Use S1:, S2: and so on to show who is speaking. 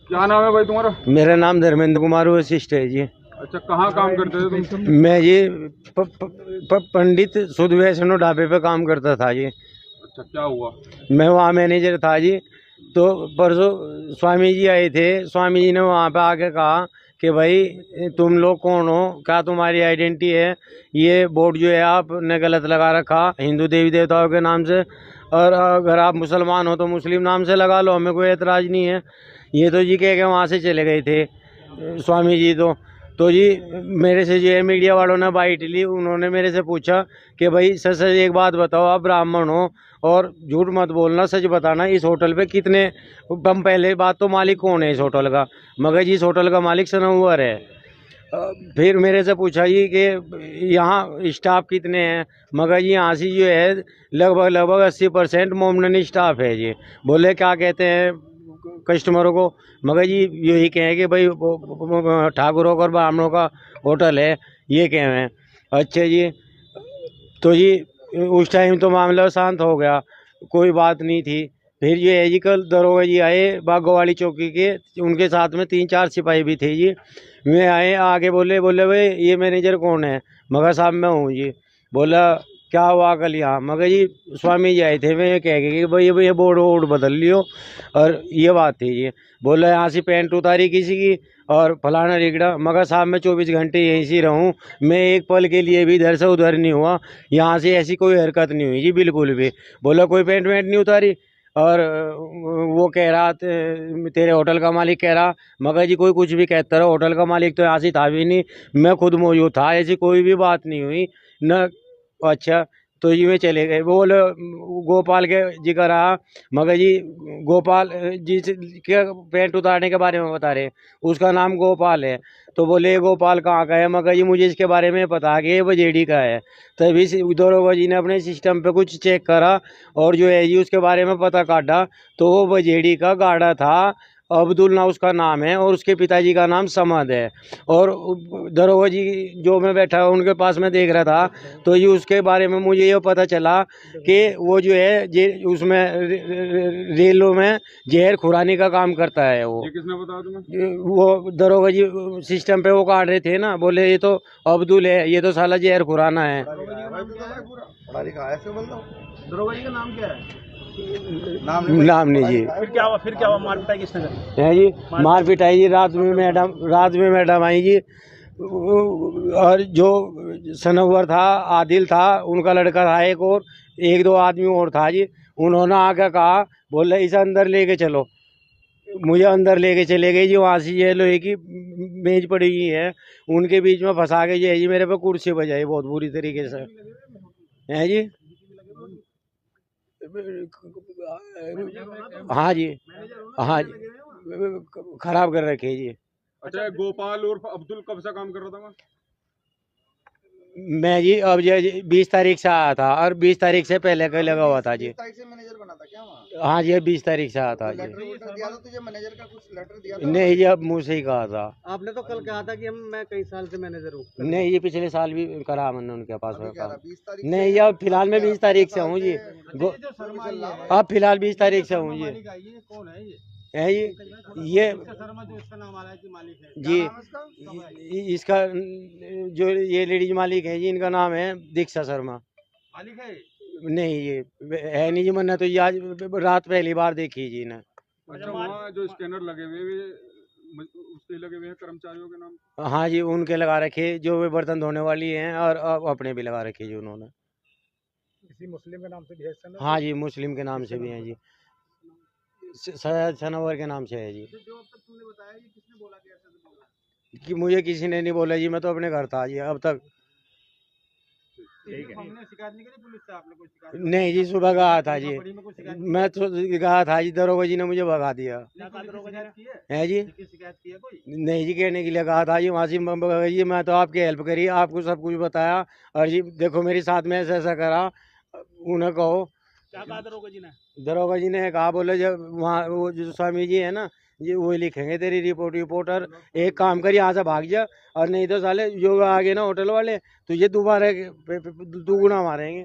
S1: क्या नाम है भाई तुम्हारा?
S2: मेरा नाम धर्मेंद्र कुमार वशिष्ठ है जी।
S1: अच्छा, कहाँ काम करते थे तुम?
S2: मैं जी पंडित सुध वैष्णो ढाबे पे काम करता था जी।
S1: अच्छा, क्या हुआ?
S2: मैं वहाँ मैनेजर था जी। तो परसों स्वामी जी आए थे। स्वामी जी ने वहाँ पे आके कहा कि भाई तुम लोग कौन हो, क्या तुम्हारी आइडेंटिटी है? ये बोर्ड जो है आपने गलत लगा रखा हिंदू देवी देवताओं के नाम से, और अगर आप मुसलमान हो तो मुस्लिम नाम से लगा लो, हमें कोई एतराज़ नहीं है। ये तो जी कह के वहाँ से चले गए थे स्वामी जी। तो जी मेरे से जो है मीडिया वालों ने बाइट ली। उन्होंने मेरे से पूछा कि भाई सच सच एक बात बताओ, आप ब्राह्मण हो और झूठ मत बोलना, सच बताना, इस होटल पे कितने, हम पहले बात तो मालिक कौन है इस होटल का? मगर जी इस होटल का मालिक सनोवर है। फिर मेरे से पूछा जी कि यहाँ स्टाफ कितने हैं? मगर जी यहाँ से जो है लगभग 80% मोमडन स्टाफ है जी। बोले क्या कहते हैं कस्टमरों को? मगर जी यही कहें कि भाई ठाकुरों और ब्राह्मणों का होटल है, ये कहे हैं। अच्छा जी, तो जी उस टाइम तो मामला शांत हो गया, कोई बात नहीं थी। फिर ये है जी कल दरोगा जी आए बागोवाली चौकी के, उनके साथ में 3-4 सिपाही भी थे जी। वे आए आगे बोले भाई ये मैनेजर कौन है? मगर साहब मैं हूँ जी। बोला क्या हुआ कल यहाँ? मगर जी स्वामी जी आए थे, वे कह गए कि भाई ये बोर्ड वोर्ड बदल लियो, और ये बात थी जी। बोला यहाँ से पेंट उतारी किसी की और फलाना रिगड़ा। मगर साहब मैं 24 घंटे यहीं से रहूँ, मैं एक पल के लिए भी इधर से उधर नहीं हुआ, यहाँ से ऐसी कोई हरकत नहीं हुई जी बिल्कुल भी। बोला कोई पेंट वेंट नहीं उतारी। और वो कह रहा तेरे होटल का मालिक कह रहा, मगर जी कोई कुछ भी कहता रहा, होटल का मालिक तो यहाँ से था भी नहीं, मैं खुद मौजूद था, ऐसी कोई भी बात नहीं हुई न। अच्छा, तो ये में चले गए। बोल गोपाल के जिक्र रहा, मगर जी गोपाल जी के पेंट उतारने के बारे में बता रहे, उसका नाम गोपाल है। तो बोले ये गोपाल कहाँ का है? मगर जी मुझे इसके बारे में पता कि ये बजेड़ी का है। तभी दरोगा जी ने अपने सिस्टम पे कुछ चेक करा और जो है जी उसके बारे में पता काटा, तो वो बजेड़ी का गाड़ा था, अब्दुल ना उसका नाम है, और उसके पिताजी का नाम समद है। और दरोगा जी जो मैं बैठा उनके पास में देख रहा था, तो ये उसके बारे में मुझे ये पता चला कि वो जो है उसमें रेलों में जहर खुरानी का काम करता है वो।
S1: ये किसने बताया तुम्हें?
S2: वो दरोगा जी सिस्टम पे वो काट रहे थे ना, बोले ये तो अब्दुल है, ये तो साला जहर खुराना है।
S3: दरोगा जी का नाम क्या है?
S2: नाम नहीं जी।
S3: फिर क्या हुआ मार पिटाई किसने करी?
S2: है जी मार पिटाई जी, रात में मैडम आई जी। और जो सनवर था, आदिल था, उनका लड़का था एक, और 1-2 आदमी और था जी। उन्होंने आकर कहा, बोले इसे अंदर लेके चलो। मुझे अंदर लेके चले गए जी। वहाँ से ये लोहे की मेज पड़ी हुई है, उनके बीच में फंसा के जो है जी मेरे पे कुर्सी बजाई बहुत बुरी तरीके से। है जी हाँ जी, हाँ जी, खराब कर रखे जी।
S1: अच्छा, गोपाल और अब्दुल कब से काम कर रहा था वहाँ?
S2: मैं जी अब जो 20 तारीख से आया था, और 20 तारीख से पहले का लगा हुआ था जी।
S3: 20 तारीख से मैनेजर बना था क्या वहाँ?
S2: हाँ जी 20 तारीख से आया था जी।
S3: लेटर वेटर दिया था तुझे? मैनेजर का कुछ लेटर दिया था?
S2: नहीं जी अब मुँह से ही कहा था।
S3: आपने तो कल कहा था कि मैं कई साल से मैनेजर हूँ।
S2: नहीं ये पिछले साल भी करा मैंने उनके पास में काम।
S3: 20 तारीख
S2: नहीं ये अब फिलहाल मैं 20 तारीख से हूँ जी। अब फिलहाल 20 तारीख से हूँ जी।
S3: कौन है ये?
S2: है ये
S3: शर्मा जो इसका नाम आ रहा है कि मालिक है
S2: जी, इसका जो ये लेडीज मालिक है जी, इनका नाम है दीक्षा शर्मा।
S3: मालिक है?
S2: नहीं ये है नहीं जी, मैंने तो ये आज रात पहली बार देखी जी ने।
S1: अच्छा, वहाँ जो स्कैनर लगे हुए उसके लगे हुए हैं कर्मचारियों के नाम?
S2: हाँ जी उनके लगा रखे, जो वे बर्तन धोने वाली हैं, और अपने भी लगा रखे जी उन्होंने।
S3: किसी मुस्लिम के नाम से भी है?
S2: हाँ जी मुस्लिम के नाम से भी हैं जी, सैयद सनवर के नाम से है जी।
S3: जो अब तक तुमने बताया ये किसने बोला कि ऐसा बोला?
S2: कि मुझे किसी ने नहीं बोला जी, मैं तो अपने घर था जी अब तक।
S3: हमने शिकायत नहीं करी पुलिस से? आपने कोई शिकायत?
S2: नहीं जी सुबह गया था जी,
S3: बड़ी में कोई शिकायत
S2: मैं तो गया था जी, दरोगा जी ने मुझे भगा दिया।
S3: शिकायत की
S2: है जी
S3: शिकायत की है कोई?
S2: नहीं जी कहने के लिए कहा था जी, वहाँ से जी मैं तो आपकी हेल्प करी, आपको सब कुछ बताया, और जी देखो मेरे साथ में ऐसा ऐसा करा, उन्हें कहो।
S3: क्या कहा दरोगा जी ने?
S2: दरोगा जी ने कहा, बोले जब वहाँ वो जो स्वामी जी है ना, ये वो लिखेंगे तेरी रिपोर्टर, एक काम कर यहाँ से भाग जा, और नहीं तो साले जो आगे ना होटल वाले तुझे दोबारा दुगुना मारेंगे।